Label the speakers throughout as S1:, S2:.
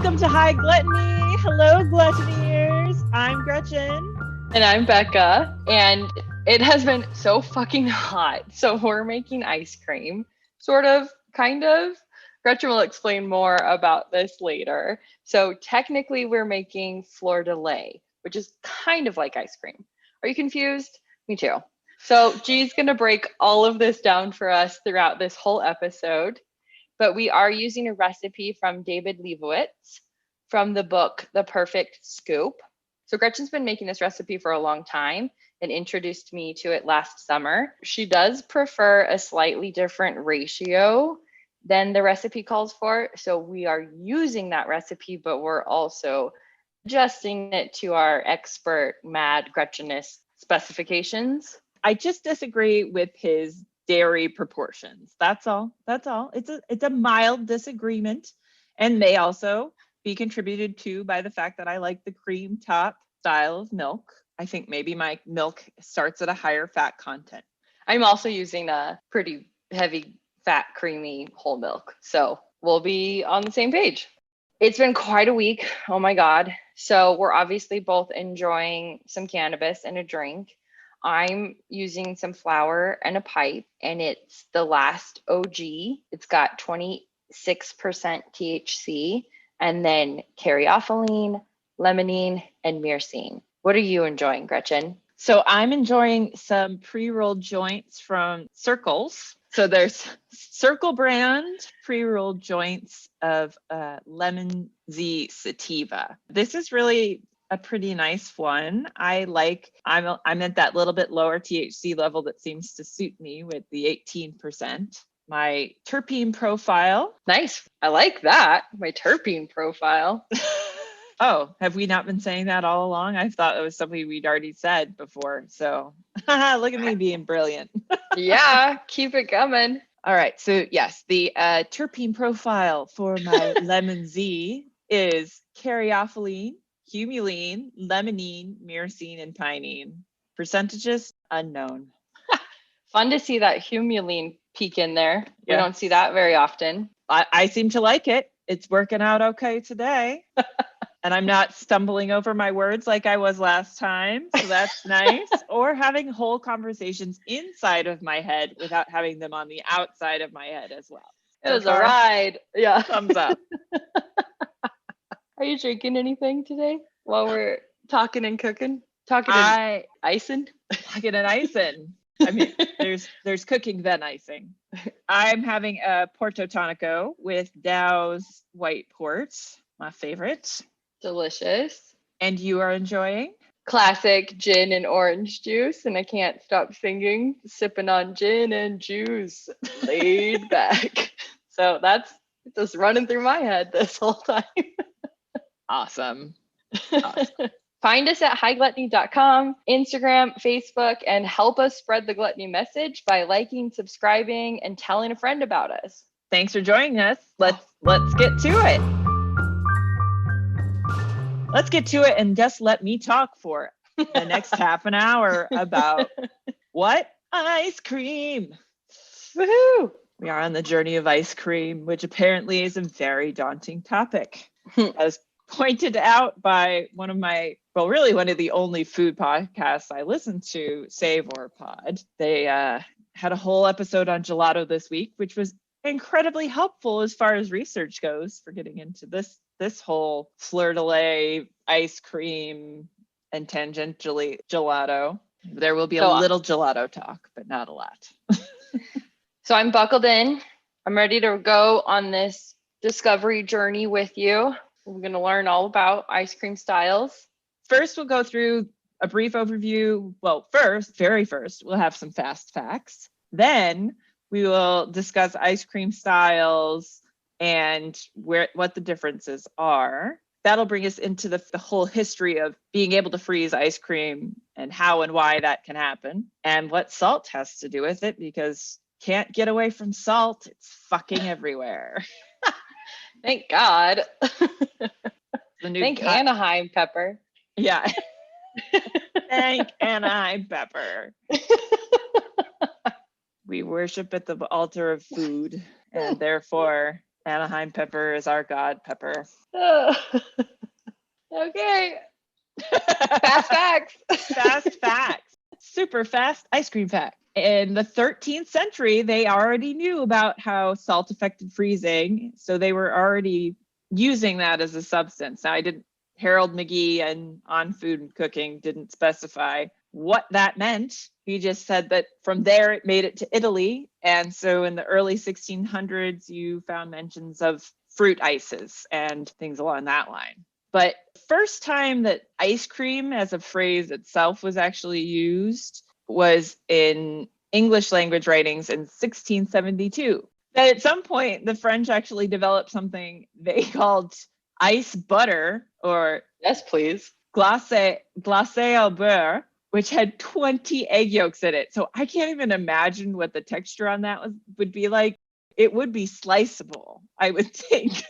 S1: Welcome to High Gluttony. Hello, gluttoneers. I'm Gretchen.
S2: And I'm Becca. And it has been so fucking hot. So we're making ice cream. Sort of, kind of. Gretchen will explain more about this later. So technically we're making Fleur de lait, which is kind of like ice cream. Are you confused? Me too. So G's going to break all of this down for us throughout this whole episode. But we are using a recipe from David Lebovitz from the book, The Perfect Scoop. So Gretchen's been making this recipe for a long time and introduced me to it last summer. She does prefer a slightly different ratio than the recipe calls for. So we are using that recipe, but we're also adjusting it to our expert mad Gretchenist specifications.
S1: I just disagree with his dairy proportions. That's all. It's a mild disagreement, and may also be contributed to by the fact that I like the cream top style of milk. I think maybe my milk starts at a higher fat content.
S2: I'm also using a pretty heavy fat creamy whole milk, so we'll be on the same page. It's been quite a week. Oh my God. So we're obviously both enjoying some cannabis and a drink. I'm using some flour and a pipe, and it's the Last OG. It's got 26% THC, and then caryophyllene, limonene, and myrcene. What are you enjoying, Gretchen?
S1: So I'm enjoying some pre-rolled joints from Circles. So there's Circle brand pre-rolled joints of Lemon Z Sativa. This is really a pretty nice one. I'm at that little bit lower THC level that seems to suit me with the 18%. My terpene profile.
S2: Nice. I like that. My terpene profile.
S1: Oh, have we not been saying that all along? I thought it was something we'd already said before. So look at me being brilliant.
S2: Yeah, keep it coming.
S1: All right. So yes, the terpene profile for my Lemon Z is caryophyllene, humulene, limonene, myrcene, and pinene. Percentages unknown.
S2: Fun to see that humulene peek in there. We don't see that very often.
S1: I seem to like it. It's working out okay today. And I'm not stumbling over my words like I was last time. So that's nice. Or having whole conversations inside of my head without having them on the outside of my head as well.
S2: It was a ride. Yeah.
S1: Thumbs up.
S2: Are you drinking anything today while we're talking and cooking? Talking and icing?
S1: Talking and icing. I mean, there's cooking then icing. I'm having a Porto Tonico with Dow's White Port, my favorite.
S2: Delicious.
S1: And you are enjoying?
S2: Classic gin and orange juice, and I can't stop singing, sipping on gin and juice, laid back. So that's just running through my head this whole time.
S1: Awesome.
S2: Find us at highgluttony.com, Instagram, Facebook, and help us spread the gluttony message by liking, subscribing, and telling a friend about us.
S1: Thanks for joining us. Let's get to it. Let's get to it and just let me talk for the next half an hour about what? Ice cream.
S2: Woohoo!
S1: We are on the journey of ice cream, which apparently is a very daunting topic. As pointed out by one of the only food podcasts I listen to, Save or Pod. They had a whole episode on gelato this week, which was incredibly helpful as far as research goes for getting into this whole Fleur de lait, ice cream, and tangentially gelato. There will be a little gelato talk, but not a lot.
S2: So I'm buckled in. I'm ready to go on this discovery journey with you. We're going to learn all about ice cream styles.
S1: First, we'll go through a brief overview. Well, very first, we'll have some fast facts. Then we will discuss ice cream styles and what the differences are. That'll bring us into the whole history of being able to freeze ice cream and how and why that can happen and what salt has to do with it, because can't get away from salt. It's fucking everywhere.
S2: Thank God. Thank Anaheim pepper.
S1: Yeah. Thank Anaheim pepper. We worship at the altar of food, and therefore Anaheim pepper is our god pepper.
S2: Okay. Fast facts.
S1: Fast facts. Super fast ice cream fact. In the 13th century, they already knew about how salt affected freezing. So they were already using that as a substance. Now, Harold McGee and On Food and Cooking didn't specify what that meant. He just said that from there it made it to Italy. And so in the early 1600s, you found mentions of fruit ices and things along that line. But first time that ice cream as a phrase itself was actually used was in English language writings in 1672. That at some point, the French actually developed something they called ice butter, or
S2: yes, please,
S1: glacé au beurre, which had 20 egg yolks in it. So I can't even imagine what the texture on that would be like. It would be sliceable, I would think.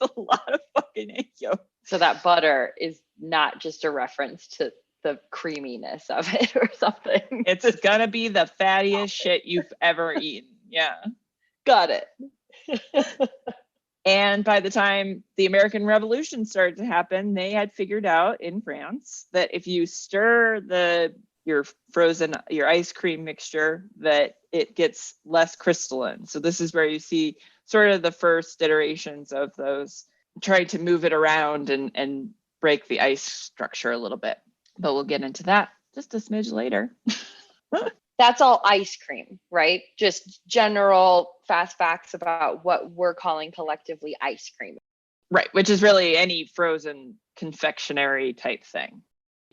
S1: A lot of fucking egg yolk.
S2: So that butter is not just a reference to the creaminess of it or something.
S1: It's gonna be the fattiest shit you've ever eaten. Yeah.
S2: Got it.
S1: And by the time the American Revolution started to happen, they had figured out in France that if you stir your ice cream mixture, that it gets less crystalline. So this is where you see sort of the first iterations of those trying to move it around and break the ice structure a little bit. But we'll get into that just a smidge later.
S2: That's all ice cream, right? Just general fast facts about what we're calling collectively ice cream.
S1: Right, which is really any frozen confectionery type thing.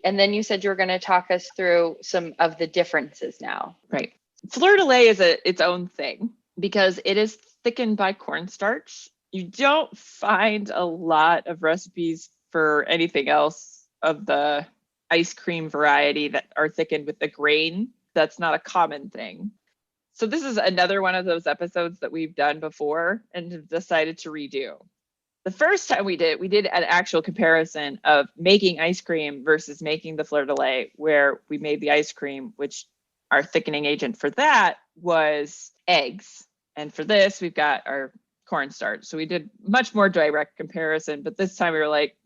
S2: And then you said you were going to talk us through some of the differences now.
S1: Right. Fleur de lait is its own thing because it is thickened by cornstarch. You don't find a lot of recipes for anything else of the ice cream variety that are thickened with the grain. That's not a common thing. So this is another one of those episodes that we've done before and have decided to redo. The first time we did an actual comparison of making ice cream versus making the Fleur de lait, where we made the ice cream, which our thickening agent for that was eggs. And for this, we've got our cornstarch. So we did much more direct comparison, but this time we were like,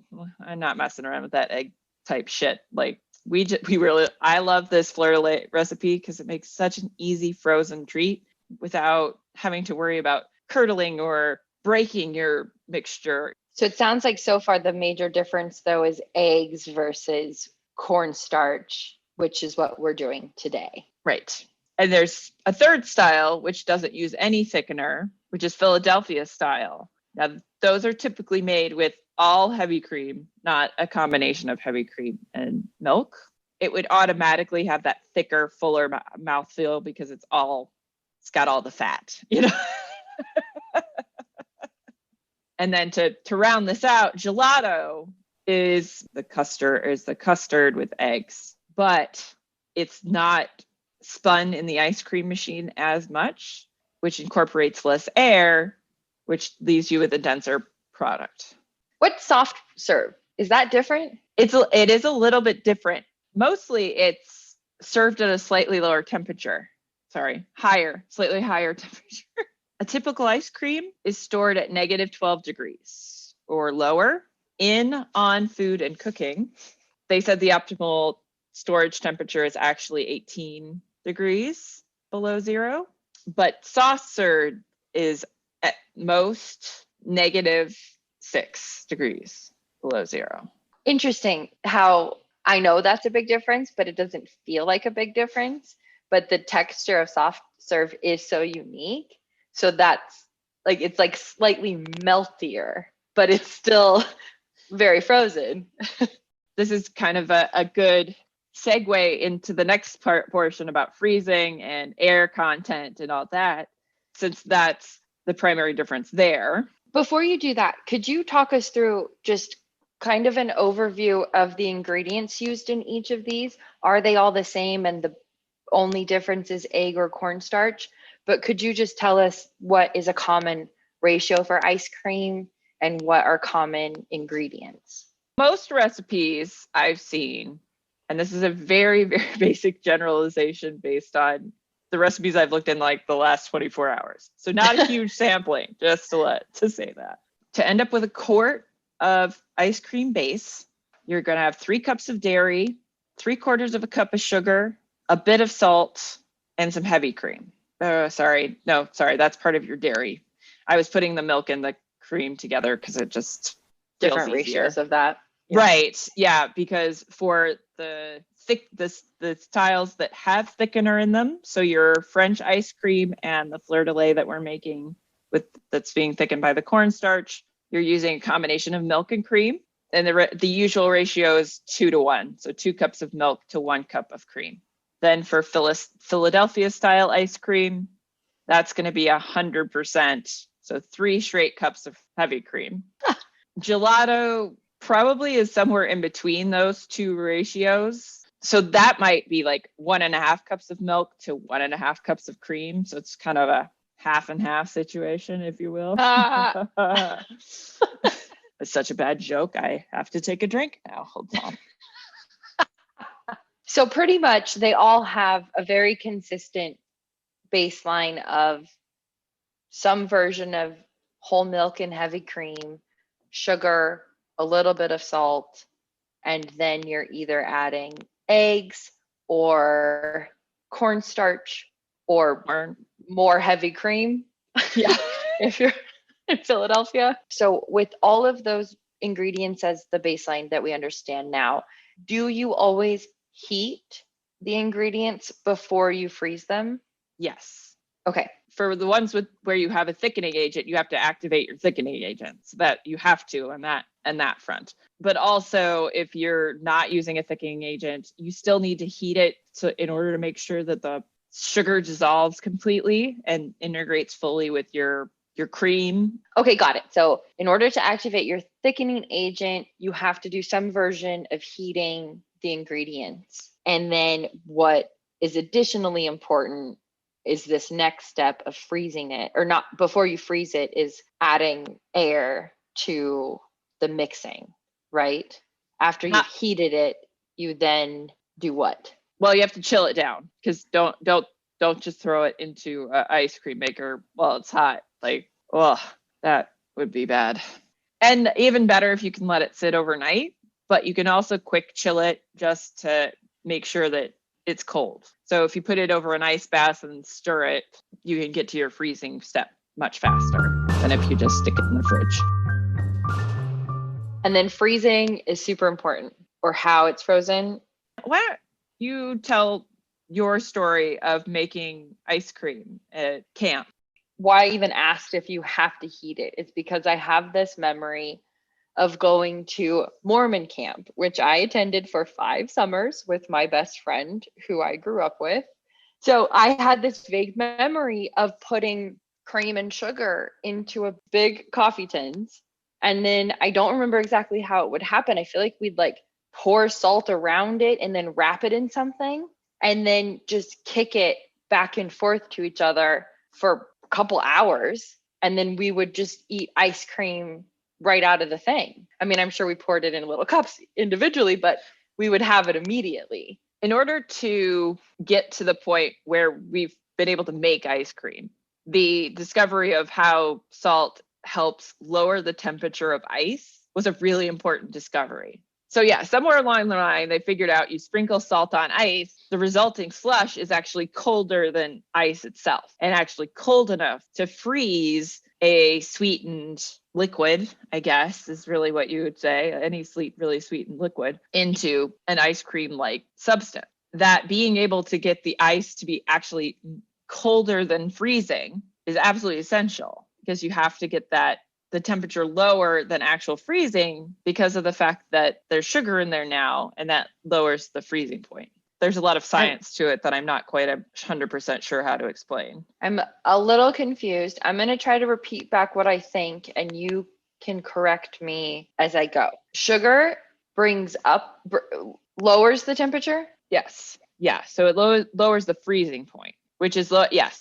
S1: I'm not messing around with that egg type shit. Like I love this Fleur de lait recipe because it makes such an easy frozen treat without having to worry about curdling or breaking your mixture.
S2: So it sounds like so far the major difference though is eggs versus cornstarch, which is what we're doing today.
S1: Right. And there's a third style, which doesn't use any thickener, which is Philadelphia style. Now, those are typically made with all heavy cream, not a combination of heavy cream and milk. It would automatically have that thicker, fuller mouthfeel because it's got all the fat, you know? And then to round this out, gelato is the custard with eggs, but it's not spun in the ice cream machine as much, which incorporates less air, which leaves you with a denser product.
S2: What's soft serve? Is that different?
S1: It is a little bit different. Mostly it's served at a slightly lower temperature. Slightly higher temperature. A typical ice cream is stored at -12 degrees or lower. In On Food and Cooking, they said the optimal storage temperature is actually 18 degrees below zero, but soft serve is at most -6 degrees below zero.
S2: Interesting how I know that's a big difference, but it doesn't feel like a big difference. But the texture of soft serve is so unique. So that's like, it's like slightly meltier, but it's still very frozen.
S1: This is kind of a good segue into the next portion about freezing and air content and all that, since that's the primary difference there.
S2: Before you do that, could you talk us through just kind of an overview of the ingredients used in each of these? Are they all the same and the only difference is egg or cornstarch? But could you just tell us what is a common ratio for ice cream and what are common ingredients?
S1: Most recipes I've seen, and this is a very, very basic generalization based on the recipes I've looked in like the last 24 hours. So not a huge sampling, just to say that. To end up with a quart of ice cream base, you're going to have 3 cups of dairy, 3/4 of a cup of sugar, a bit of salt, and some heavy cream. Sorry, that's part of your dairy. I was putting the milk and the cream together because it just
S2: different
S1: feels easier.
S2: ratios of that.
S1: Yeah. Right. Yeah, because for the styles that have thickener in them, so your French ice cream and the Fleur de lait that we're making that's being thickened by the cornstarch, you're using a combination of milk and cream, and the usual ratio is 2-to-1, so 2 cups of milk to 1 cup of cream. Then for Philadelphia style ice cream, that's going to be 100%, so 3 straight cups of heavy cream. Gelato probably is somewhere in between those 2 ratios. So that might be like 1.5 cups of milk to 1.5 cups of cream. So it's kind of a half and half situation, if you will. It's such a bad joke. I have to take a drink now. Hold on.
S2: So pretty much they all have a very consistent baseline of some version of whole milk and heavy cream, sugar, a little bit of salt, and then you're either adding eggs or cornstarch or more heavy cream.
S1: Yeah.
S2: If you're in Philadelphia. So with all of those ingredients as the baseline that we understand now, do you always heat the ingredients before you freeze them?
S1: Yes.
S2: Okay.
S1: For the ones where you have a thickening agent, you have to activate your thickening agent. So that you have to on that front. But also, if you're not using a thickening agent, you still need to heat it in order to make sure that the sugar dissolves completely and integrates fully with your cream.
S2: Okay, got it. So in order to activate your thickening agent, you have to do some version of heating the ingredients. And then what is additionally important is this next step of freezing it, or not before you freeze it, is adding air to the mixing, right? After you've heated it, you then do what?
S1: Well, you have to chill it down, because don't just throw it into an ice cream maker while it's hot. Like, oh, that would be bad. And even better if you can let it sit overnight, but you can also quick chill it just to make sure that it's cold. So if you put it over an ice bath and stir it, you can get to your freezing step much faster than if you just stick it in the fridge.
S2: And then freezing is super important, or how it's frozen.
S1: Why don't you tell your story of making ice cream at camp?
S2: Why I even asked if you have to heat it is because I have this memory of going to Mormon camp, which I attended for 5 summers with my best friend who I grew up with. So I had this vague memory of putting cream and sugar into a big coffee tins. And then I don't remember exactly how it would happen. I feel like we'd like pour salt around it and then wrap it in something and then just kick it back and forth to each other for a couple hours. And then we would just eat ice cream right out of the thing. I mean, I'm sure we poured it in little cups individually, but we would have it immediately.
S1: In order to get to the point where we've been able to make ice cream, the discovery of how salt helps lower the temperature of ice was a really important discovery. So yeah, somewhere along the line, they figured out you sprinkle salt on ice, the resulting slush is actually colder than ice itself, and actually cold enough to freeze a sweetened liquid, I guess, is really what you would say, any really sweetened liquid, into an ice cream-like substance. That being able to get the ice to be actually colder than freezing is absolutely essential, because you have to get the temperature lower than actual freezing because of the fact that there's sugar in there now, and that lowers the freezing point. There's a lot of science to it that I'm not quite 100% sure how to explain.
S2: I'm a little confused. I'm going to try to repeat back what I think, and you can correct me as I go. Sugar lowers the temperature?
S1: Yes. Yeah. So it lowers the freezing point, which is,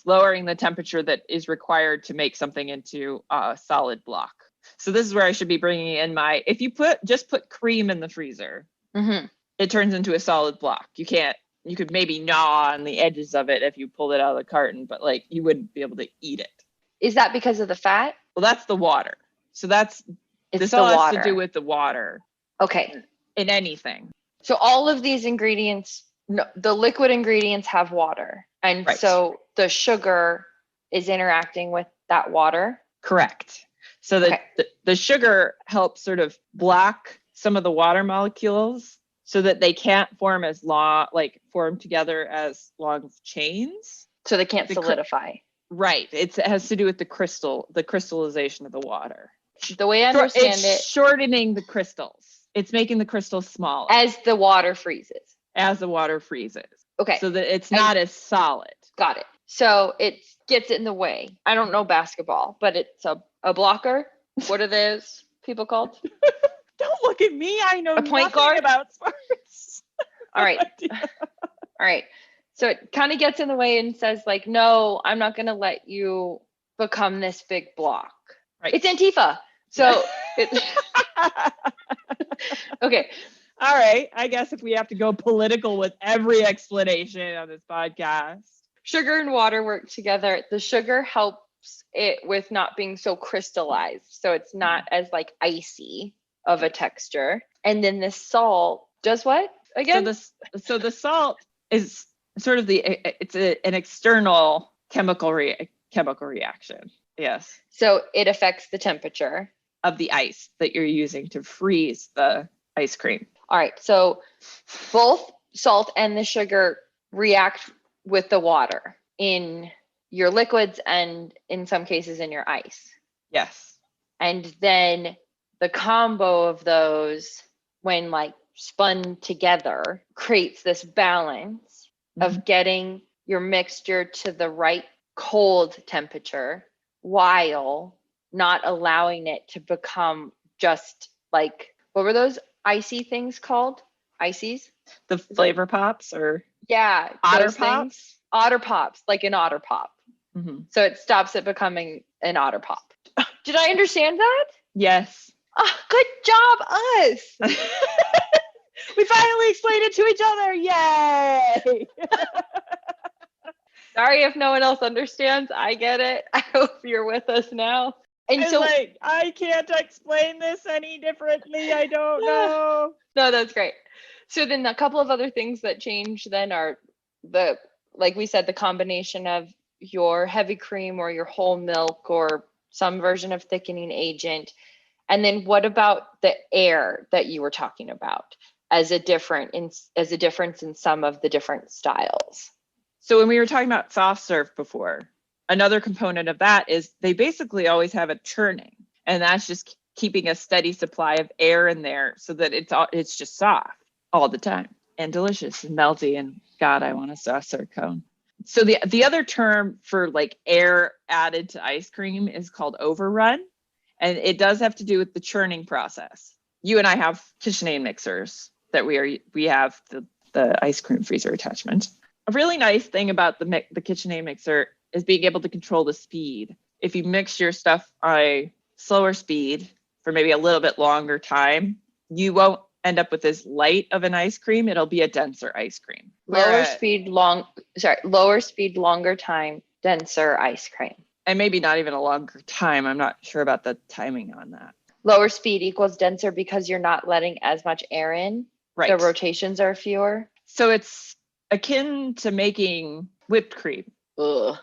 S1: lowering the temperature that is required to make something into a solid block. So this is where I should be bringing in if you just put cream in the freezer,
S2: mm-hmm.
S1: it turns into a solid block. You can't you could maybe gnaw on the edges of it if you pulled it out of the carton, but like you wouldn't be able to eat it.
S2: Is that because of the fat?
S1: Well, that's the water. So this all has to do with the water.
S2: Okay.
S1: In anything.
S2: So all of these ingredients, no, the liquid ingredients have water. And so the sugar is interacting with that water.
S1: Correct. So the sugar helps sort of block some of the water molecules so that they can't form form together as long chains.
S2: So they can't solidify.
S1: Right. It has to do with the crystallization of the water.
S2: The way I understand
S1: it's shortening the crystals. It's making the crystals smaller.
S2: As the water freezes.
S1: Okay. So that it's not as solid.
S2: Got it. So it gets in the way. I don't know basketball, but it's a blocker. What are those people called?
S1: Don't look at me. I know
S2: a point guard
S1: about sports.
S2: All right. All right. So it kind of gets in the way and says like, no, I'm not going to let you become this big block.
S1: Right.
S2: It's Antifa. So okay.
S1: All right. I guess if we have to go political with every explanation on this podcast.
S2: Sugar and water work together. The sugar helps it with not being so crystallized. So it's not as like icy of a texture. And then the salt does what again?
S1: So the salt is sort of an external chemical reaction. Yes.
S2: So it affects the temperature
S1: of the ice that you're using to freeze the ice cream.
S2: All right. So both salt and the sugar react with the water in your liquids and in some cases in your ice.
S1: Yes.
S2: And then the combo of those, when like spun together, creates this balance of getting your mixture to the right cold temperature while not allowing it to become just like, what were those icy things called? Ices?
S1: The flavor pops or?
S2: Yeah.
S1: Otter pops?
S2: Otter pops, like an otter pop.
S1: Mm-hmm.
S2: So it stops it becoming an otter pop. Did I understand that?
S1: Yes.
S2: Oh, good job, us.
S1: We finally explained it to each other. Yay!
S2: Sorry if no one else understands. I get it. I hope you're with us now. And so
S1: I can't explain this any differently. I don't know.
S2: No, that's great. So then a couple of other things that change then are like we said, the combination of your heavy cream or your whole milk or some version of thickening agent. And then what about the air that you were talking about as a difference in some of the different styles?
S1: So when we were talking about soft serve before, another component of that is they basically always have a churning, and that's just keeping a steady supply of air in there so that it's just soft all the time and delicious and melty. And God, I want a soft serve cone. So the other term for like air added to ice cream is called overrun, and it does have to do with the churning process. You and I have KitchenAid mixers that we have the ice cream freezer attachment. A really nice thing about the KitchenAid mixer is being able to control the speed. If you mix your stuff on a slower speed for maybe a little bit longer time, you won't end up with as light of an ice cream. It'll be a denser ice cream.
S2: Lower speed, longer time, denser ice cream.
S1: And maybe not even a longer time. I'm not sure about the timing on that.
S2: Lower speed equals denser because you're not letting as much air in.
S1: Right.
S2: The rotations are fewer.
S1: So it's akin to making whipped cream.
S2: Ugh.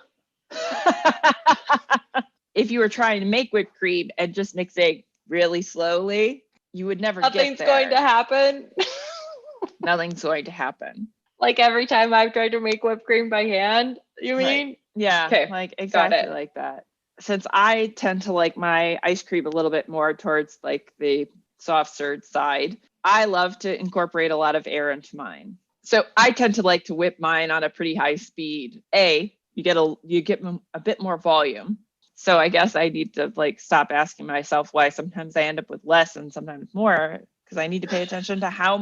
S1: If you were trying to make whipped cream and just mixing really slowly, you would never get there.
S2: Nothing's going to happen.
S1: Nothing's going to happen.
S2: Like every time I've tried to make whipped cream by hand, you mean?
S1: Right. Yeah,
S2: okay.
S1: Like exactly like that. Since I tend to like my ice cream a little bit more towards like the soft serve side, I love to incorporate a lot of air into mine. So I tend to like to whip mine on a pretty high speed. You get a bit more volume. So I guess I need to like stop asking myself why sometimes I end up with less and sometimes more, because I need to pay attention to how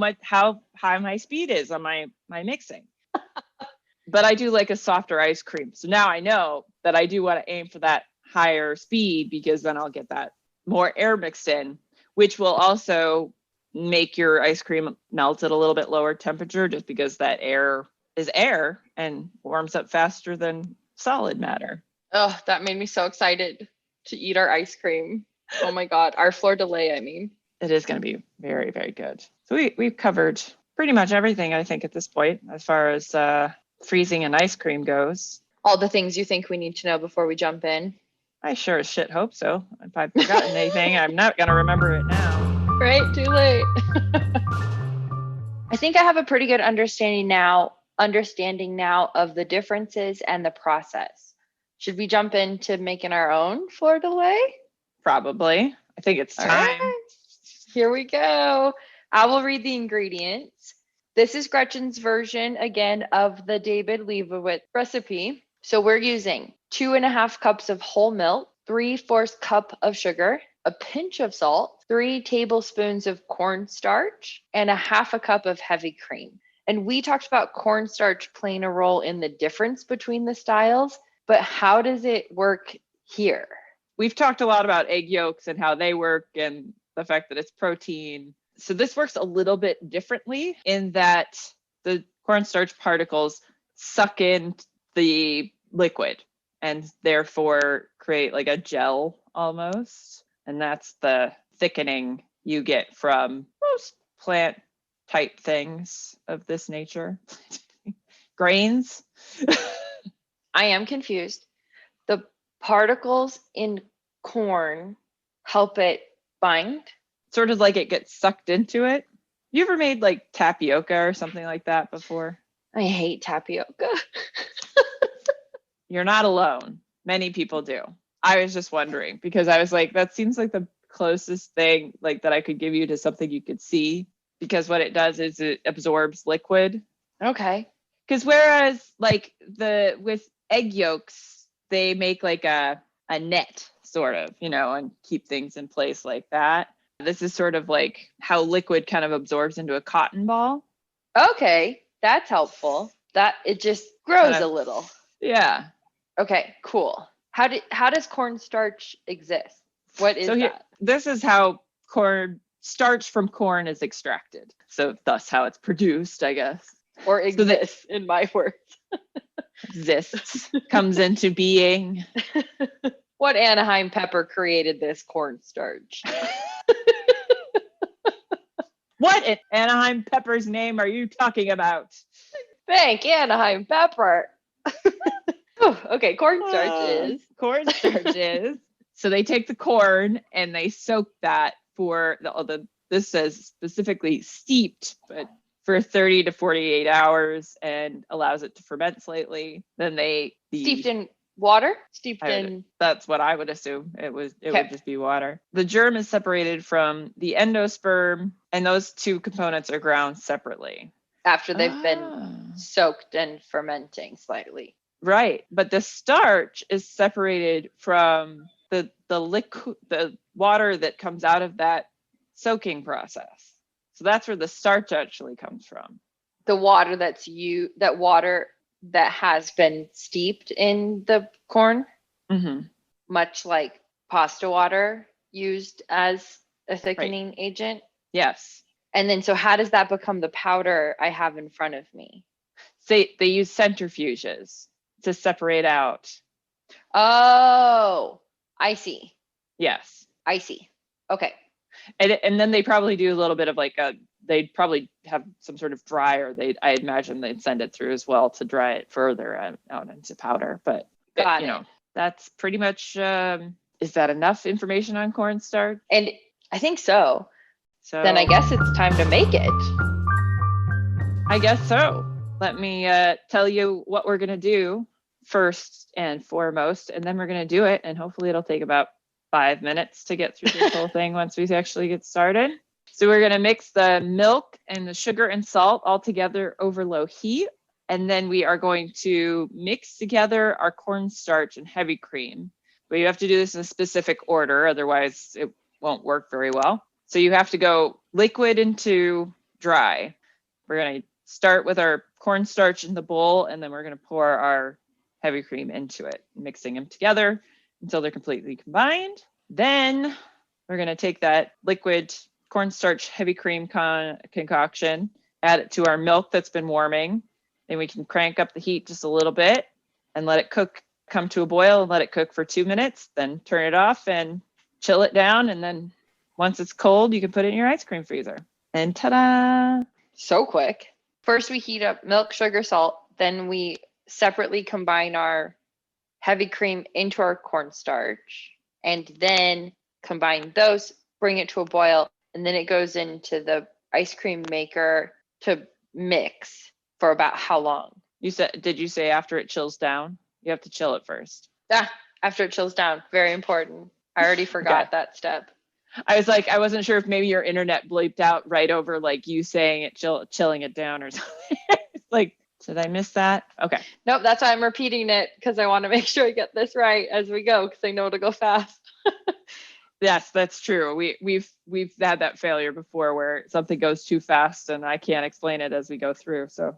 S1: high my speed is on my mixing. But I do like a softer ice cream. So now I know that I do want to aim for that higher speed, because then I'll get that more air mixed in, which will also make your ice cream melt at a little bit lower temperature, just because that air is air and warms up faster than solid matter.
S2: Oh, that made me so excited to eat our ice cream. Oh my God, our Fleur de lait, I mean.
S1: It is going to be very, very good. So we've covered pretty much everything, I think, at this point, as far as freezing and ice cream goes.
S2: All the things you think we need to know before we jump in.
S1: I sure as shit hope so. If I've forgotten anything, I'm not going to remember it now.
S2: Right, too late. I think I have a pretty good understanding now of the differences and the process. Should we jump into making our own Fleur de lait?
S1: Probably. I think it's time.
S2: All right. Here we go. I will read the ingredients. This is Gretchen's version again of the David Lebovitz recipe. So we're using 2.5 cups of whole milk, 3/4 cup of sugar, a pinch of salt, 3 tablespoons of cornstarch, and 1/2 cup of heavy cream. And we talked about cornstarch playing a role in the difference between the styles, but how does it work here?
S1: We've talked a lot about egg yolks and how they work and the fact that it's protein. So this works a little bit differently in that the cornstarch particles suck in the liquid and therefore create like a gel almost. And that's the thickening you get from most plant type things of this nature. Grains.
S2: I am confused. The particles in corn help it bind?
S1: Sort of like it gets sucked into it. You ever made like tapioca or something like that before?
S2: I hate tapioca.
S1: You're not alone. Many people do. I was just wondering because I was like, that seems like the closest thing like that I could give you to something you could see, because what it does is it absorbs liquid.
S2: Okay.
S1: Because whereas like with egg yolks, they make like a net sort of, and keep things in place like that. This is sort of like how liquid kind of absorbs into a cotton ball.
S2: Okay, that's helpful. That it just grows a little.
S1: Yeah.
S2: Okay, cool. How does cornstarch exist? What is that?
S1: This is how starch from corn is extracted. So thus how it's produced, I guess.
S2: Or exists in my words.
S1: Exists, comes into being.
S2: What Anaheim pepper created this cornstarch?
S1: What Anaheim pepper's name are you talking about?
S2: Thank Anaheim pepper. Okay, cornstarch
S1: is. So they take the corn and they soak that for this says specifically steeped, but for 30 to 48 hours and allows it to ferment slightly. Then
S2: steeped in water?
S1: That's what I would assume. It would just be water. The germ is separated from the endosperm, and those two components are ground separately.
S2: After they've been soaked and fermenting slightly.
S1: Right. But the starch is separated from the liquid, the water that comes out of that soaking process. So that's where the starch actually comes from.
S2: The water that has been steeped in the corn, much like pasta water used as a thickening agent.
S1: Yes.
S2: And then, so how does that become the powder I have in front of me?
S1: They use centrifuges to separate out.
S2: Oh, I see.
S1: Yes.
S2: I see. Okay.
S1: And then they probably do a little bit of they'd probably have some sort of dryer. I imagine they'd send it through as well to dry it further out into powder. But that's pretty much, is that enough information on cornstarch?
S2: And I think so. So then I guess it's time to make it.
S1: I guess so. Let me tell you what we're going to do first and foremost, and then we're going to do it. And hopefully it'll take about 5 minutes to get through this whole thing once we actually get started. So we're going to mix the milk and the sugar and salt all together over low heat. And then we are going to mix together our cornstarch and heavy cream. But you have to do this in a specific order, otherwise it won't work very well. So you have to go liquid into dry. We're going to start with our cornstarch in the bowl, and then we're going to pour our heavy cream into it, mixing them together until they're completely combined. Then we're going to take that liquid cornstarch heavy cream concoction, add it to our milk that's been warming, Then we can crank up the heat just a little bit and let it cook, come to a boil, and let it cook for 2 minutes. Then turn it off and chill it down. And then once it's cold, you can put it in your ice cream freezer. And ta-da!
S2: So quick. First, we heat up milk, sugar, salt. Then we separately combine our heavy cream into our cornstarch. And then combine those, bring it to a boil. And then it goes into the ice cream maker to mix for about how long?
S1: Did you say after it chills down? You have to chill it first.
S2: Yeah, after it chills down. Very important. I already forgot that step.
S1: I was like, I wasn't sure if maybe your internet bleeped out right over like you saying it, chilling it down or something. Like, did I miss that? Okay.
S2: Nope, that's why I'm repeating it, because I want to make sure I get this right as we go, because I know it'll go fast.
S1: Yes, that's true. We've had that failure before where something goes too fast and I can't explain it as we go through. So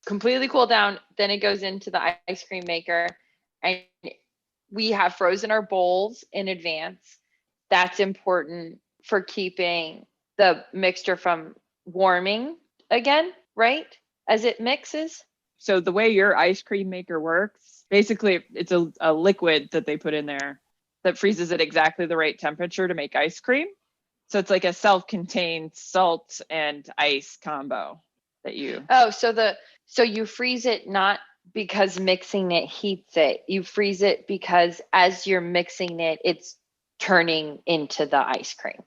S2: completely cool down. Then it goes into the ice cream maker, and we have frozen our bowls in advance. That's important for keeping the mixture from warming again, right? As it mixes.
S1: So the way your ice cream maker works, basically it's a liquid that they put in there that freezes at exactly the right temperature to make ice cream. So it's like a self-contained salt and ice combo that you.
S2: Oh, so you freeze it not because mixing it heats it. You freeze it because as you're mixing it, it's turning into the ice cream.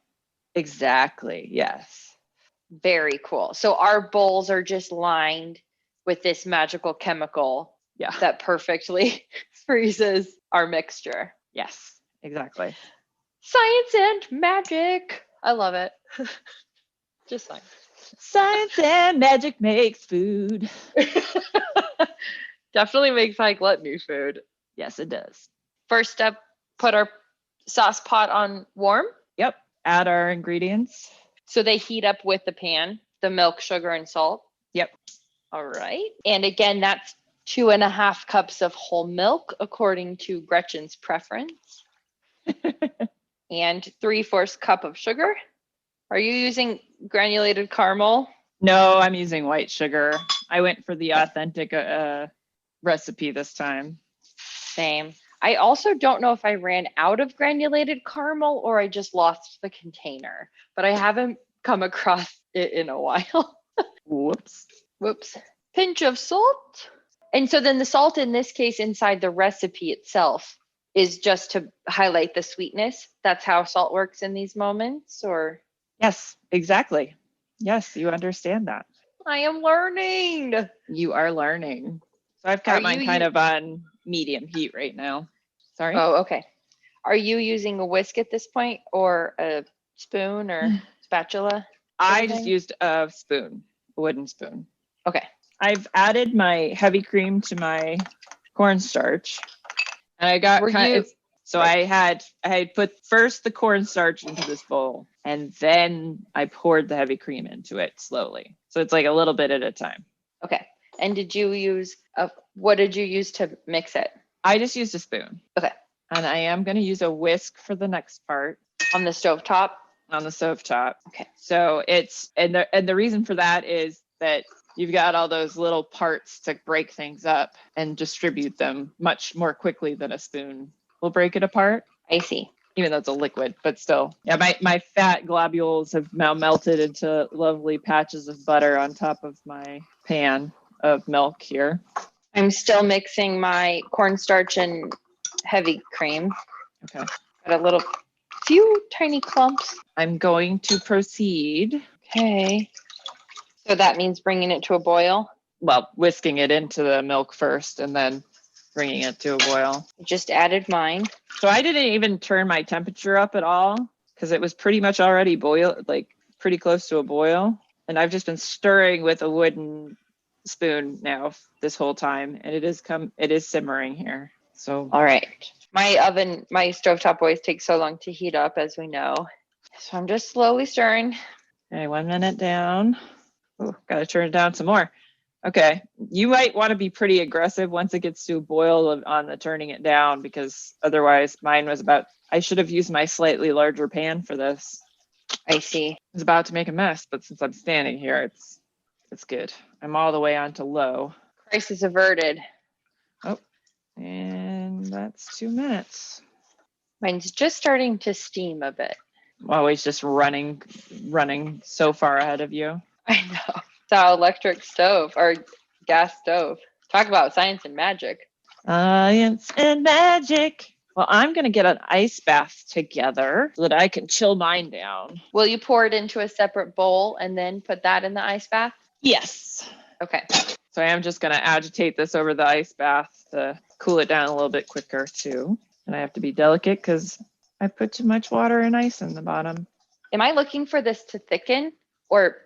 S1: Exactly. Yes.
S2: Very cool. So our bowls are just lined with this magical chemical that perfectly freezes our mixture.
S1: Yes, exactly.
S2: Science and magic. I love it. Just science.
S1: Science and magic makes food.
S2: Definitely makes high gluttony food.
S1: Yes, it does.
S2: First step, put our sauce pot on warm.
S1: Yep. Add our ingredients.
S2: So they heat up with the pan, the milk, sugar, and salt.
S1: Yep.
S2: All right. And again, that's 2.5 cups of whole milk, according to Gretchen's preference. And 3/4 cup of sugar. Are you using granulated caramel?
S1: No, I'm using white sugar. I went for the authentic recipe this time.
S2: Same. I also don't know if I ran out of granulated caramel or I just lost the container, but I haven't come across it in a while.
S1: Whoops.
S2: Pinch of salt. And so then the salt in this case inside the recipe itself is just to highlight the sweetness. That's how salt works in these moments, or?
S1: Yes, exactly. Yes, you understand that.
S2: I am learning.
S1: You are learning. So I've got mine kind of on medium heat right now. Sorry.
S2: Oh, okay. Are you using a whisk at this point or a spoon or spatula?
S1: I just used a spoon, a wooden spoon.
S2: Okay.
S1: I've added my heavy cream to my cornstarch. And I got I had put first the cornstarch into this bowl and then I poured the heavy cream into it slowly. So it's like a little bit at a time.
S2: Okay. And did you use what did you use to mix it?
S1: I just used a spoon.
S2: Okay.
S1: And I am going to use a whisk for the next part.
S2: On the stovetop?
S1: On the stovetop.
S2: Okay.
S1: So it's and the reason for that is that you've got all those little parts to break things up and distribute them much more quickly than a spoon will break it apart.
S2: I see.
S1: Even though it's a liquid, but still. Yeah, my fat globules have now melted into lovely patches of butter on top of my pan of milk here.
S2: I'm still mixing my cornstarch and heavy cream.
S1: Okay.
S2: Got a few tiny clumps.
S1: I'm going to proceed.
S2: Okay. So that means bringing it to a boil?
S1: Well, whisking it into the milk first and then bringing it to a boil.
S2: Just added mine.
S1: So I didn't even turn my temperature up at all because it was pretty much already boiled, like pretty close to a boil. And I've just been stirring with a wooden spoon now this whole time, and it is simmering here. So
S2: all right. My stovetop always takes so long to heat up, as we know. So I'm just slowly stirring.
S1: Okay, 1 minute down. Oh, gotta turn it down some more. Okay, you might want to be pretty aggressive once it gets to a boil on the turning it down, because otherwise I should have used my slightly larger pan for this.
S2: I see.
S1: I was about to make a mess, but since I'm standing here, it's good. I'm all the way on to low.
S2: Crisis averted.
S1: Oh, and that's 2 minutes.
S2: Mine's just starting to steam a bit.
S1: Always just running so far ahead of you.
S2: I know. It's our electric stove or gas stove. Talk about science and magic.
S1: Science and magic. Well, I'm going to get an ice bath together so that I can chill mine down.
S2: Will you pour it into a separate bowl and then put that in the ice bath?
S1: Yes.
S2: Okay.
S1: So I am just going to agitate this over the ice bath to cool it down a little bit quicker too. And I have to be delicate because I put too much water and ice in the bottom.
S2: Am I looking for this to thicken, or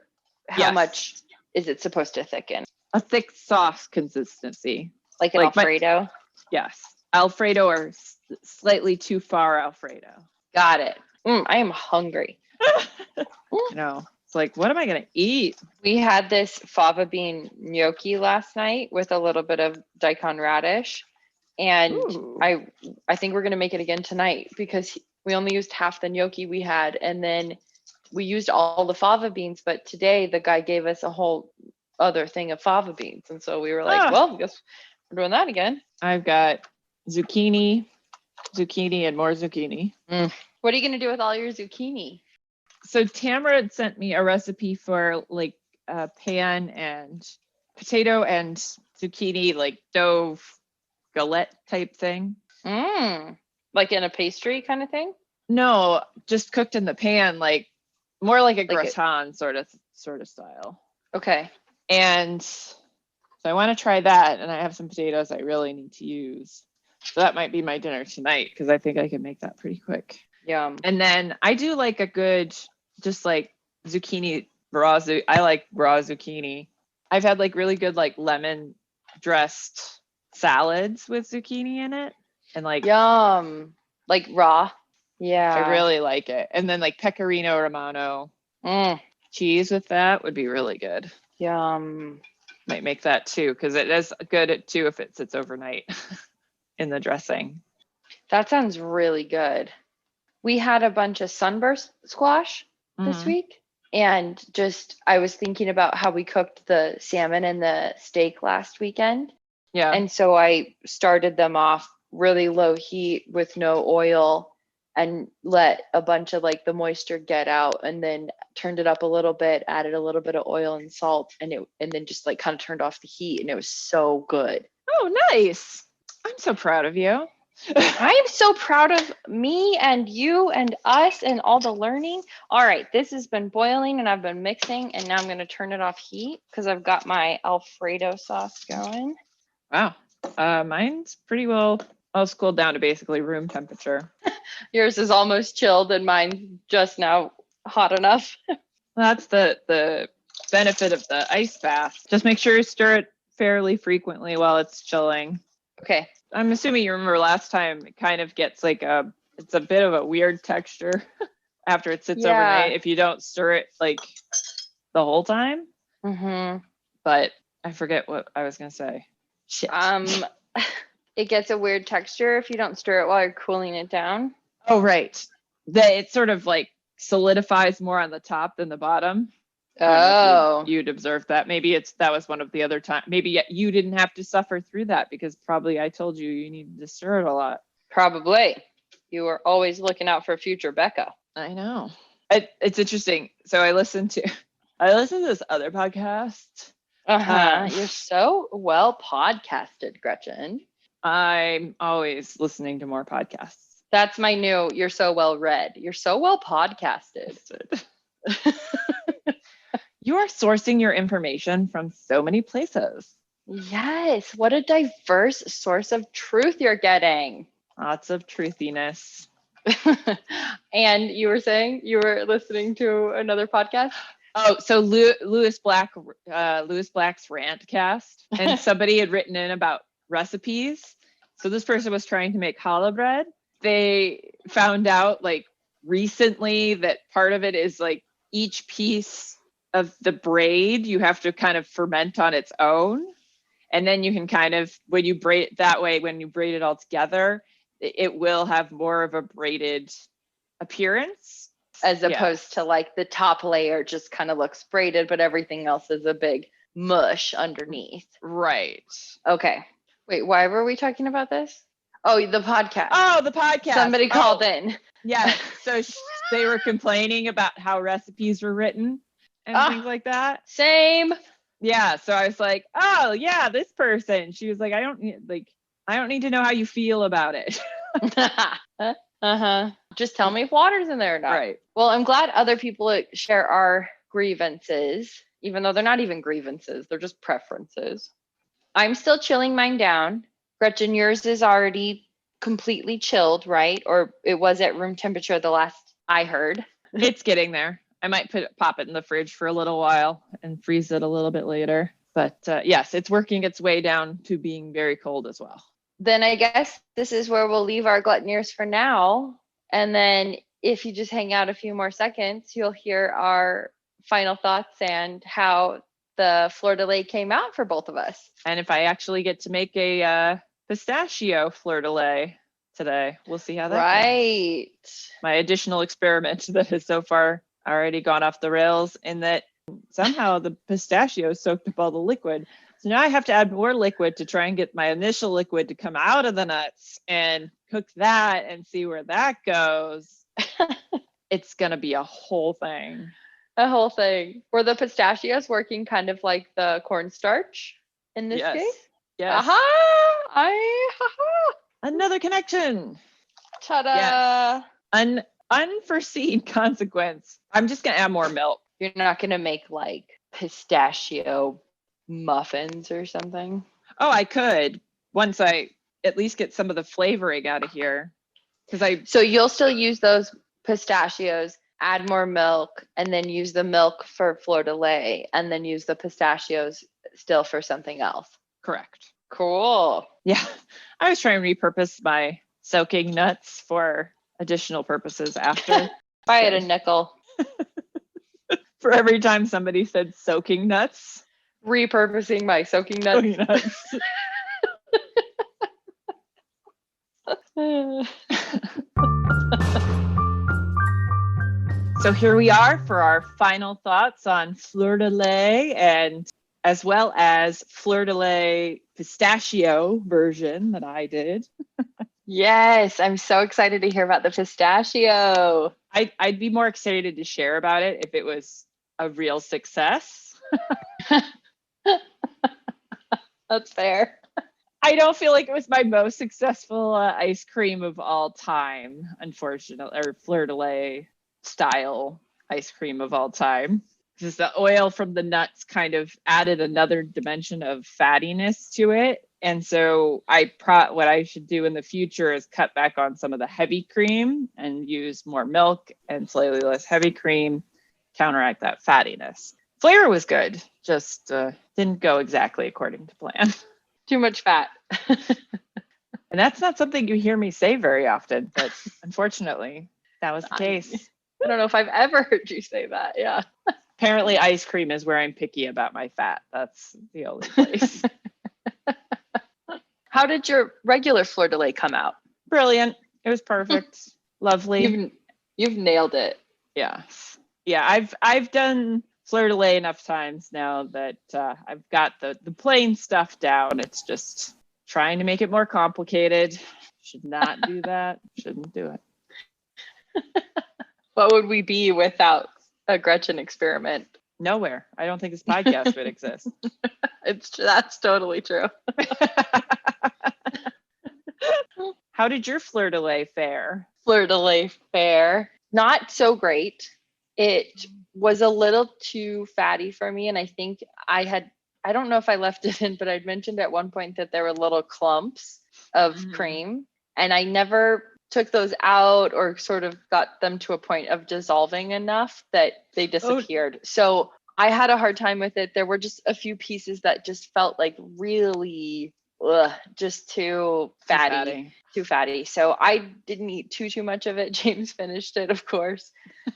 S2: how
S1: Yes.
S2: much is it supposed to thicken?
S1: A thick sauce consistency.
S2: Like an Alfredo?
S1: Yes. Alfredo or slightly too far Alfredo.
S2: Got it. I am hungry.
S1: No. It's like, what am I going to eat?
S2: We had this fava bean gnocchi last night with a little bit of daikon radish. And
S1: Ooh.
S2: I think we're going to make it again tonight because we only used half the gnocchi we had. And then we used all the fava beans. But today the guy gave us a whole other thing of fava beans. And so we were like, well, I guess we're doing that again.
S1: I've got zucchini, and more zucchini.
S2: What are you going to do with all your zucchini?
S1: So Tamara had sent me a recipe for like pan and potato and zucchini, like dough galette type thing.
S2: Like in a pastry kind of thing?
S1: No, just cooked in the pan, like more like a gratin sort of style.
S2: Okay.
S1: And so I want to try that, and I have some potatoes I really need to use. So that might be my dinner tonight because I think I can make that pretty quick.
S2: Yum.
S1: And then I do like a good, just like zucchini raw. I like raw zucchini. I've had like really good like lemon dressed salads with zucchini in it, and like
S2: yum, like raw. Yeah,
S1: I really like it. And then like pecorino romano cheese with that would be really good.
S2: Yum.
S1: Might make that too because it is good too if it sits overnight in the dressing.
S2: That sounds really good. We had a bunch of sunburst squash this week, and just I was thinking about how we cooked the salmon and the steak last weekend.
S1: Yeah.
S2: And so I started them off really low heat with no oil and let a bunch of like the moisture get out, and then turned it up a little bit, added a little bit of oil and salt, and then just like kind of turned off the heat, and it was so good.
S1: Oh, nice. I'm so proud of you.
S2: I am so proud of me and you and us and all the learning. All right, this has been boiling and I've been mixing, and now I'm going to turn it off heat because I've got my Alfredo sauce going.
S1: Wow. Mine's pretty well all cooled down to basically room temperature.
S2: Yours is almost chilled and mine's just now hot enough.
S1: That's the benefit of the ice bath. Just make sure you stir it fairly frequently while it's chilling.
S2: Okay.
S1: I'm assuming you remember last time it kind of gets like it's a bit of a weird texture after it sits overnight if you don't stir it like the whole time. But I forget what I was going to say. Shit.
S2: It gets a weird texture if you don't stir it while you're cooling it down.
S1: Oh, right. It sort of like solidifies more on the top than the bottom.
S2: Oh,
S1: you'd observed that. Maybe that was one of the other times. Maybe you didn't have to suffer through that because probably I told you needed to stir it a lot.
S2: Probably. You were always looking out for future Becca.
S1: I know. It's interesting. So I listened to this other podcast.
S2: You're so well podcasted, Gretchen.
S1: I'm always listening to more podcasts.
S2: That's my new, you're so well read. You're so well podcasted.
S1: You are sourcing your information from so many places.
S2: Yes. What a diverse source of truth you're getting.
S1: Lots of truthiness.
S2: And you were saying you were listening to another podcast?
S1: Oh, so Lewis Black's Rantcast, and somebody had written in about recipes. So this person was trying to make challah bread. They found out like recently that part of it is like each piece of the braid you have to kind of ferment on its own, and then you can kind of when you braid it all together, it will have more of a braided appearance
S2: as opposed to like the top layer just kind of looks braided, but everything else is a big mush underneath.
S1: Right.
S2: Okay. Wait, why were we talking about this? Oh, the podcast.
S1: Oh, the podcast.
S2: Somebody called in.
S1: Yes. So they were complaining about how recipes were written and things like that.
S2: Same.
S1: Yeah. So I was like, oh yeah, this person. She was like, I don't need to know how you feel about it.
S2: Just tell me if water's in there or not.
S1: Right.
S2: Well, I'm glad other people share our grievances, even though they're not even grievances, they're just preferences. I'm still chilling mine down. Gretchen, yours is already completely chilled, right? Or it was at room temperature the last I heard.
S1: It's getting there. I might pop it in the fridge for a little while and freeze it a little bit later. But yes, it's working its way down to being very cold as well.
S2: Then I guess this is where we'll leave our gluttoniers for now. And then if you just hang out a few more seconds, you'll hear our final thoughts and how the Fleur de lait came out for both of us.
S1: And if I actually get to make a pistachio Fleur de lait today, we'll see how that goes. My additional experiment that has so far already gone off the rails in that somehow the pistachio soaked up all the liquid. So now I have to add more liquid to try and get my initial liquid to come out of the nuts and cook that and see where that goes. It's going to be a whole thing.
S2: A whole thing. Were the pistachios working kind of like the cornstarch in this case?
S1: Yes. Another connection.
S2: Ta-da.
S1: Yes. Unforeseen consequence. I'm just going to add more milk.
S2: You're not going to make like pistachio muffins or something?
S1: Oh, I could once I at least get some of the flavoring out of here.
S2: So you'll still use those pistachios, add more milk, and then use the milk for Fleur de lait, and then use the pistachios still for something else.
S1: Correct.
S2: Cool.
S1: Yeah. I was trying to repurpose my soaking nuts for additional purposes after.
S2: Buy it a nickel.
S1: For every time somebody said soaking nuts.
S2: Repurposing my soaking nuts.
S1: So here we are for our final thoughts on Fleur de lait, and as well as Fleur de lait pistachio version that I did.
S2: Yes, I'm so excited to hear about the pistachio.
S1: I'd be more excited to share about it if it was a real success.
S2: That's fair.
S1: I don't feel like it was my most successful ice cream of all time, unfortunately, or Fleur de lait style ice cream of all time. Because the oil from the nuts kind of added another dimension of fattiness to it. And so what I should do in the future is cut back on some of the heavy cream and use more milk and slightly less heavy cream, counteract that fattiness. Flavor was good, just didn't go exactly according to plan.
S2: Too much fat.
S1: And that's not something you hear me say very often, but unfortunately, that was the case.
S2: I don't know if I've ever heard you say that. Yeah.
S1: Apparently, ice cream is where I'm picky about my fat. That's the only place.
S2: How did your regular Fleur de lait come out?
S1: Brilliant. It was perfect. Lovely.
S2: You've nailed it.
S1: Yes. Yeah, I've done Fleur de lait enough times now that I've got the plain stuff down. It's just trying to make it more complicated. Should not do that. Shouldn't do it.
S2: What would we be without a Gretchen experiment?
S1: Nowhere. I don't think this podcast would exist.
S2: That's totally true.
S1: How did your Fleur de lait fare?
S2: Fleur de lait fare, not so great. It was a little too fatty for me. And I think I don't know if I left it in, but I'd mentioned at one point that there were little clumps of cream, and I never took those out or sort of got them to a point of dissolving enough that they disappeared. So I had a hard time with it. There were just a few pieces that just felt like really just too fatty. So I didn't eat too much of it. James finished it, of course,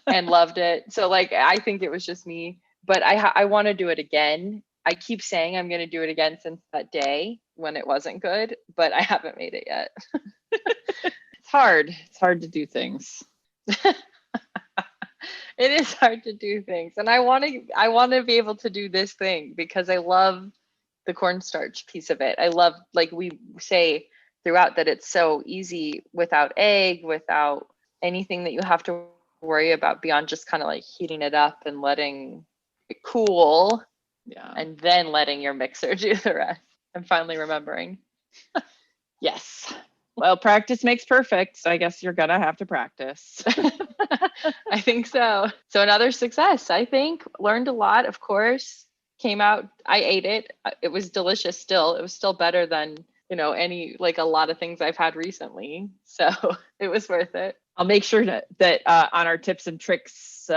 S2: and loved it. So like, I think it was just me, but I want to do it again. I keep saying I'm going to do it again since that day when it wasn't good, but I haven't made it yet.
S1: It's hard to do things.
S2: It is hard to do things. And I want to be able to do this thing because I love the cornstarch piece of it. I love, like we say throughout, that it's so easy without egg, without anything that you have to worry about beyond just kind of like heating it up and letting it cool.
S1: Yeah.
S2: And then letting your mixer do the rest. I'm finally remembering.
S1: Yes. Well, practice makes perfect. So I guess you're going to have to practice.
S2: I think so. So another success, I think. Learned a lot, of course. Came out, I ate it. It was delicious still. It was still better than, a lot of things I've had recently. So it was worth it.
S1: I'll make sure that on our tips and tricks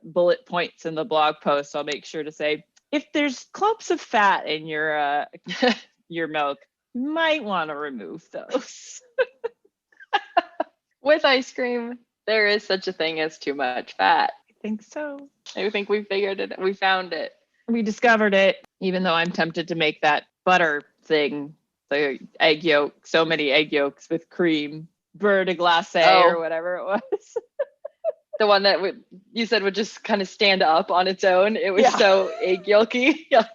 S1: bullet points in the blog post, I'll make sure to say, if there's clumps of fat in your your milk, you might want to remove those.
S2: With ice cream, there is such a thing as too much fat.
S1: I think so.
S2: I think we figured it. We found it.
S1: We discovered it, even though I'm tempted to make that butter thing, the egg yolk, so many egg yolks with cream, beurre de glacé or whatever it was.
S2: The one that you said would just kind of stand up on its own. It was so egg yolky. Yeah.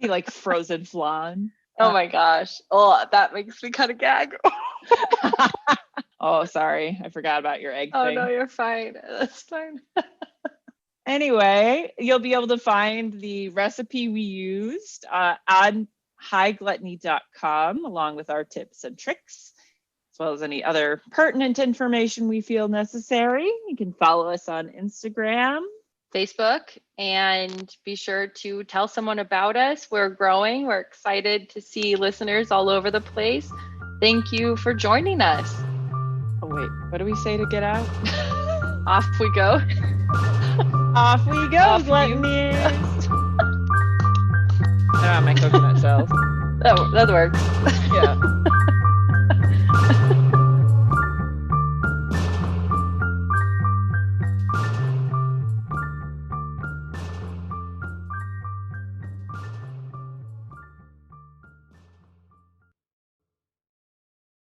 S1: Be like frozen flan.
S2: Oh my gosh. Oh, that makes me kind of gag.
S1: Oh, sorry. I forgot about your egg thing.
S2: Oh, no, you're fine. That's fine.
S1: Anyway, you'll be able to find the recipe we used on hightogluttony.com, along with our tips and tricks, as well as any other pertinent information we feel necessary. You can follow us on Instagram,
S2: Facebook, and be sure to tell someone about us. We're growing. We're excited to see listeners all over the place. Thank you for joining us.
S1: Oh, wait, what do we say to get out?
S2: Off we go.
S1: Off we go, gluttonies. I don't have my coconut shells.
S2: That works.
S1: Yeah.